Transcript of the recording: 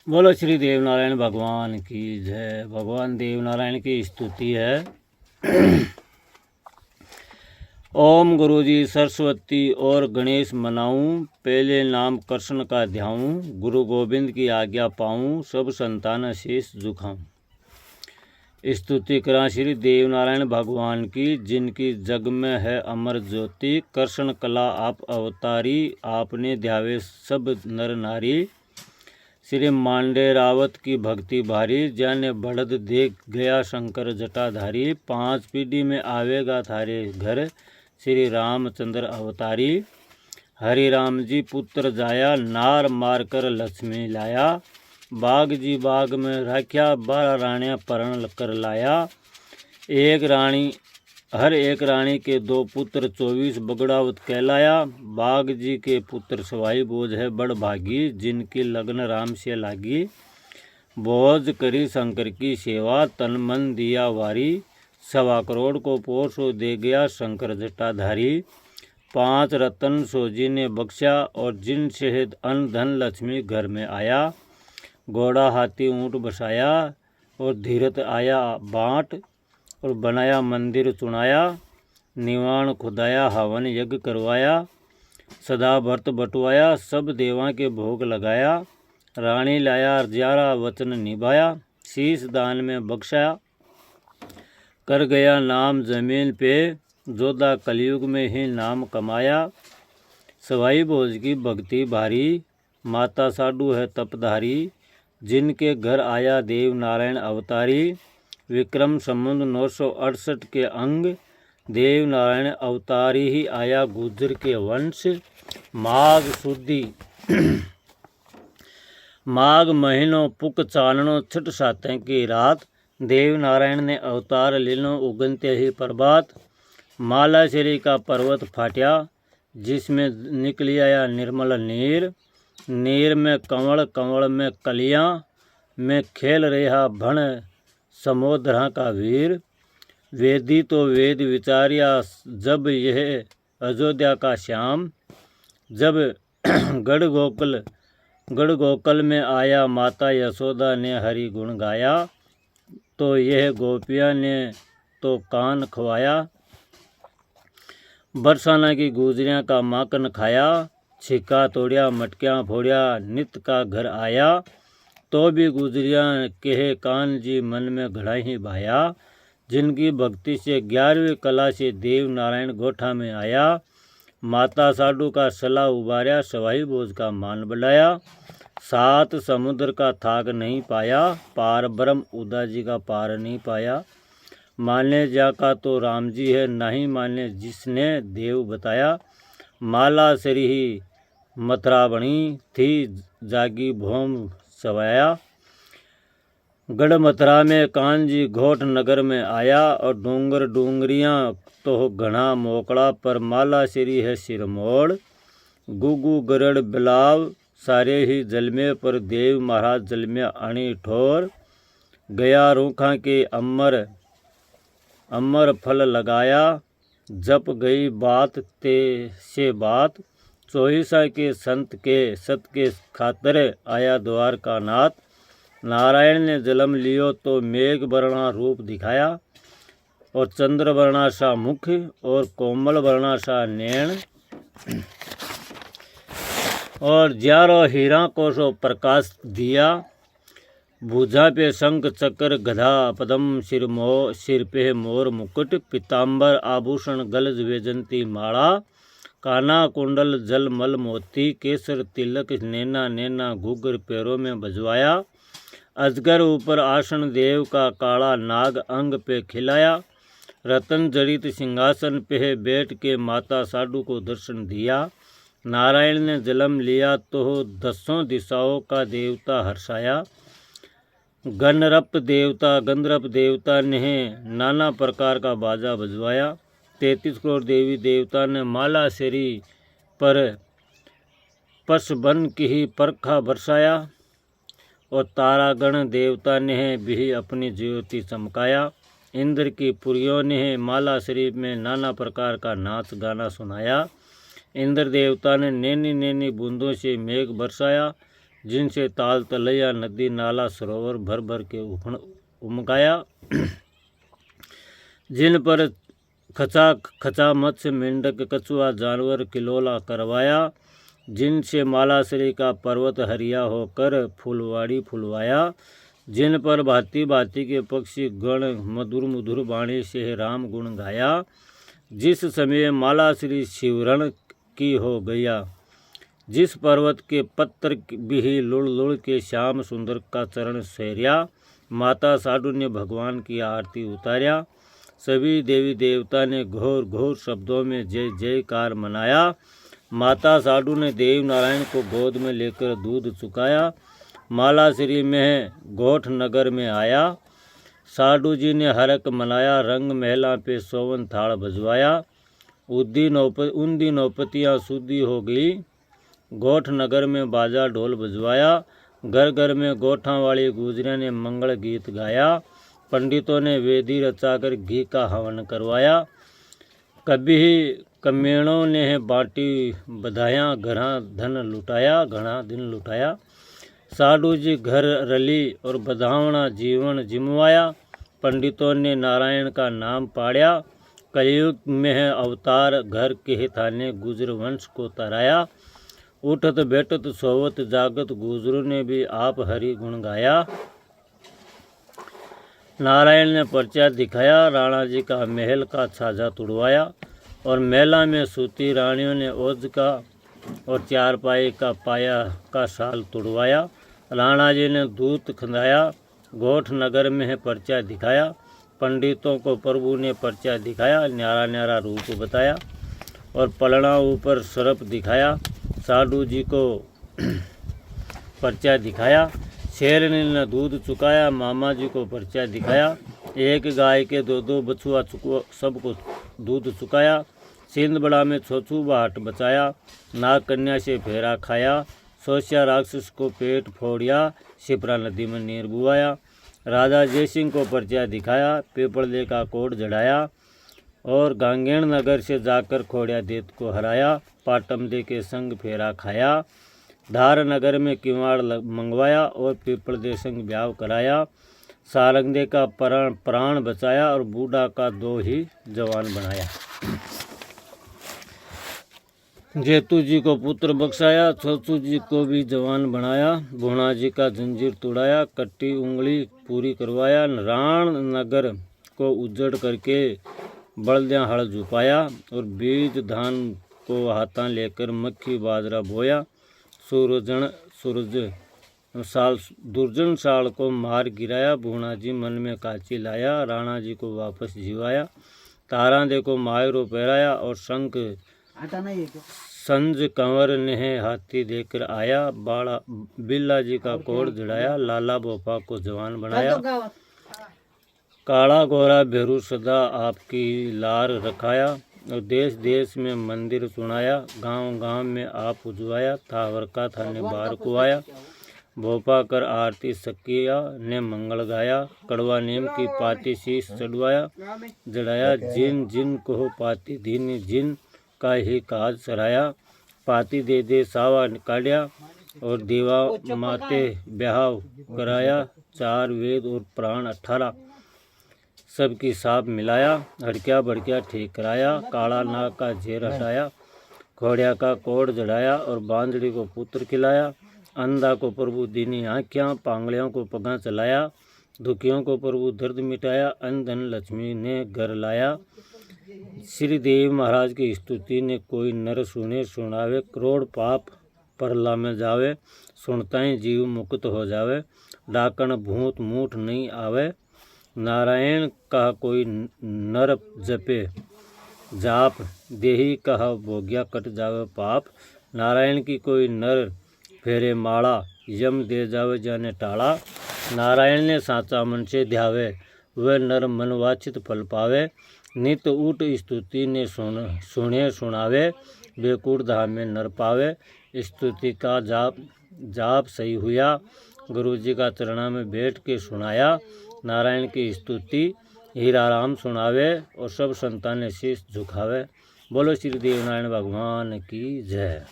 बोलो श्री देवनारायण भगवान की जय। भगवान देवनारायण की स्तुति है। ओम गुरुजी सरस्वती और गणेश मनाऊं, पहले नाम कृष्ण का ध्याऊं, गुरु गोविंद की आज्ञा पाऊं, सब संतान शीश झुकाऊं। स्तुति करा श्री देवनारायण भगवान की, जिनकी जग में है अमर ज्योति। कृष्ण कला आप अवतारी, आपने ध्यावे सब नर नारी। श्री मांडे रावत की भक्ति भारी, जाने बढ़त देख गया शंकर जटाधारी। 5 पीढ़ी में आवेगा थारे घर, श्री रामचंद्र अवतारी। हरि राम जी पुत्र जाया, नार मार कर लक्ष्मी लाया। बाग जी बाग में राख्या, 12 रानियां परण कर लाया। हर एक रानी के 2 पुत्र, 24 बगड़ावत कहलाया। बाग जी के पुत्र सवाई बोझ है बड़ भागी, जिनकी लगन राम से लागी। बोझ करी शंकर की सेवा, तन मन दिया वारी। 1.25 करोड़ को पोषो दे गया शंकर जटाधारी। 5 रतन सोजी ने बख्शा, और जिन शहद अन्न धन लक्ष्मी घर में आया। घोड़ा हाथी ऊँट बसाया, और धीरथ आया बाँट, और बनाया मंदिर चुनाया। निवाण खुदाया, हवन यज्ञ करवाया। सदा व्रत बटवाया, सब देवां के भोग लगाया। रानी लाया 11 वचन निभाया, शीश दान में बख्शाया। कर गया नाम जमीन पे, जोधा कलयुग में ही नाम कमाया। सवाई भोज की भक्ति भारी, माता साडू है तपधारी। जिनके घर आया देव नारायण अवतारी। विक्रम संबंध 968 के अंग, देव नारायण अवतारी ही आया गुर्जर के वंश। माघ शुद्धि माघ महीनों पुक चाननो, छठ सातें की रात। देव नारायण ने अवतार लीनो, उगनते ही प्रभात। मालाश्री का पर्वत फाट्या, जिसमें निकली आया निर्मल नीर। नीर में कंवल, कंवल में कलियां, में खेल रहा भण समोदरा का वीर। वेदी तो वेद विचारिया, जब यह अयोध्या का श्याम। जब गढ़ गोकल में आया, माता यशोदा ने हरि गुण गाया। तो यह गोपियां ने तो कान खवाया। बरसाना की गुजरियां का माखन खाया। छिक्का तोड़िया, मटकियां फोड़िया, नित का घर आया। तो भी गुजरियां कहे, कान जी मन में घड़ा ही भाया। जिनकी भक्ति से 11वीं कला से देव नारायण गोठा में आया। माता साडू का सला उबारा, सवाई बोझ का मान बढ़ाया। 7 समुद्र का थाक नहीं पाया, पार ब्रह्म उदा जी का पार नहीं पाया। माने जा का तो राम जी है, नहीं माने जिसने देव बताया। माला सरी ही मथुरा बनी थी, जागी भोम सवाया। गढ़ मथुरा में कानजी घोट नगर में आया, और डूंगर डूंगरियां तो घना मोकड़ा, पर माला सिरी है सिरमोड़। गुगु गरड़ बिलाव सारे ही जल में, पर देव महाराज जल में अणी ठोर। गया रूखा के अमर फल लगाया, जप गई बात ते से बात। 24 के संत के सत के खातर, आया द्वार का नाथ। नारायण ने जन्म लियो तो मेघ वर्णा रूप दिखाया, और चंद्र वर्णा सा मुख, और कोमल वर्णा सा नैन। और 11 हीरा को सो प्रकाश दिया। भुजा पे शंख चक्र गधा पद्म, सिर पे मोर मुकुट। पीताम्बर आभूषण गल वैजंती माला, काना कुंडल जल मल मोती। केसर तिलक नैना नैना, घुघर पैरों में बजवाया। अजगर ऊपर आसन देव का, काला नाग अंग पे खिलाया। रतन जड़ित सिंहासन पे बैठ के, माता साडू को दर्शन दिया। नारायण ने जन्म लिया तो 10 दिशाओं का देवता हर्षाया। गणरप देवता ने नाना प्रकार का बाजा बजवाया। 33 करोड़ देवी देवता ने माला शरी पर पश बन की ही परखा बरसाया। और तारागण देवता ने भी अपनी ज्योति चमकाया। इंद्र की पुरियों ने माला शरीफ में नाना प्रकार का नाच गाना सुनाया। इंद्र देवता ने नैनी नैनी बूंदों से मेघ बरसाया। जिनसे ताल तलैया नदी नाला सरोवर भर भर के उमकाया, जिन पर खचा खचा मत्स्य मेंढक कछुआ जानवर किलोला करवाया, जिनसे मालाश्री का पर्वत हरिया होकर फुलवाड़ी फुलवाया, जिन पर भांति भांति के पक्षी गण मधुर मधुर वाणी से राम गुण गाया, जिस समय मालाश्री शिवरण की हो गया, जिस पर्वत के पत्थर भी लुढ़ लुढ़ के श्याम सुंदर का चरण सैरिया, माता साधु ने भगवान की आरती उतारा, सभी देवी देवता ने घोर घोर शब्दों में जय जयकार मनाया, माता साधु ने देव नारायण को गोद में लेकर दूध चुकाया, मालाश्री में गोठ नगर में आया, साधु जी ने हरक मनाया, रंग महला पे सोवन थाल बजवाया, उन दिन नौपतियाँ शुद्धि हो गई, गोठ नगर में बाजा ढोल बजवाया, घर घर में गोठा वाली गुजरिया ने मंगल गीत गाया, पंडितों ने वेदी रचाकर घी का हवन करवाया, कभी कमेणों ने बाटी बधाया, घना दिन लुटाया, साधु जी घर रली और बधावना जीवन जिमवाया, पंडितों ने नारायण का नाम पाड़ा, कलयुग में अवतार घर के थाने गुजर वंश को तराया, उठत बैठत सोवत जागत गुजरों ने भी आप हरि गुण गाया, नारायण ने पर्चा दिखाया, राणा जी का महल का छाजा तुड़वाया, और मेला में सूती रानियों ने ओज का और चारपाई का पाया का साल तुड़वाया, राणा जी ने दूत खंदाया, गोठ नगर में पर्चा दिखाया, पंडितों को प्रभु ने पर्चा दिखाया, न्यारा न्यारा रूप बताया, और पलड़ा ऊपर सरप दिखाया, साधु जी को पर्चा दिखाया, शेरनी ने दूध चुकाया, मामा जी को पर्चा दिखाया, एक गाय के दो बछुआ सबको दूध चुकाया, सिंध बड़ा में छोछू बाट बचाया, नाग कन्या से फेरा खाया, सोशिया राक्षस को पेट फोड़िया, शिप्रा नदी में नीर बुआया, राजा जयसिंह को पर्चा दिखाया, पीपड़दे का कोट जड़ाया, और गांगेण नगर से जाकर खोड़िया देत को हराया, पाटमदे के संग फेरा खाया, धार नगर में किवाड़ मंगवाया और पीपड़दे संग ब्याह कराया, सारंगदे का प्राण बचाया और बूढ़ा का 2 ही जवान बनाया। जेतू जी को पुत्र बख्शाया, छोचू जी को भी जवान बनाया, भोणा जी का जंजीर तोड़ाया, कट्टी उंगली पूरी करवाया, राण नगर को उजड़ करके बलदियाँ हल झुपाया, और बीज धान को हाथा लेकर मक्खी बाजरा बोया, दुर्जन साल को मार गिराया, भूणा जी मन में काची लाया, राणा जी को वापस जीवाया, तारांदे को मायरो पहराया, और शंख संज कंवर ने हाथी देकर आया, बिल्ला जी का कोड़ जड़ाया, लाला बोपा को जवान बनाया, काला गोरा भेरू सदा आपकी लार रखाया, और देश देश में मंदिर सुनाया, गांव गांव में आप उजवाया, थावर का थाने बार कुआया, भोपा कर आरती सकिया ने मंगल गाया, कड़वा नीम की पाती शीश चढ़वाया जड़ाया, जिन जिन को पाती दीनी जिन का ही काज सराया, पाती दे दे सावा काढ़िया, और दीवा माते ब्याह कराया, 4 वेद और प्राण 18 सबकी साप मिलाया, हड़किया बड़किया ठीक कराया, काला नाग का झेर हटाया, घोड़िया का कोड़ जड़ाया, और बांदड़ी को पुत्र खिलाया, अंधा को प्रभु दीनी आँखियाँ, पांगड़ियों को पगा चलाया, दुखियों को प्रभु दर्द मिटाया, अनधन लक्ष्मी ने घर लाया, श्री देव महाराज की स्तुति ने कोई नर सुने सुनावे, करोड़ पाप परला में जावे, सुनता ही जीव मुक्त हो जावे, डाकण भूत मूठ नहीं आवे, नारायण का कोई नर जपे जाप, देही कहा भोग्या कट जावे पाप, नारायण की कोई नर फेरे माला, यम दे जावे जाने टाला, नारायण ने साचा मन से ध्यावे, वह नर मनवाचित फल पावे, नित ऊट स्तुति ने सुने सुनावे, बेकुड़ धाम में नर पावे, स्तुति का जाप सही हुआ, गुरु जी का चरणा में बैठ के सुनाया, नारायण की स्तुति हीरा राम सुनावे, और सब संतान शीश झुकावे। बोलो श्री देव नारायण भगवान की जय।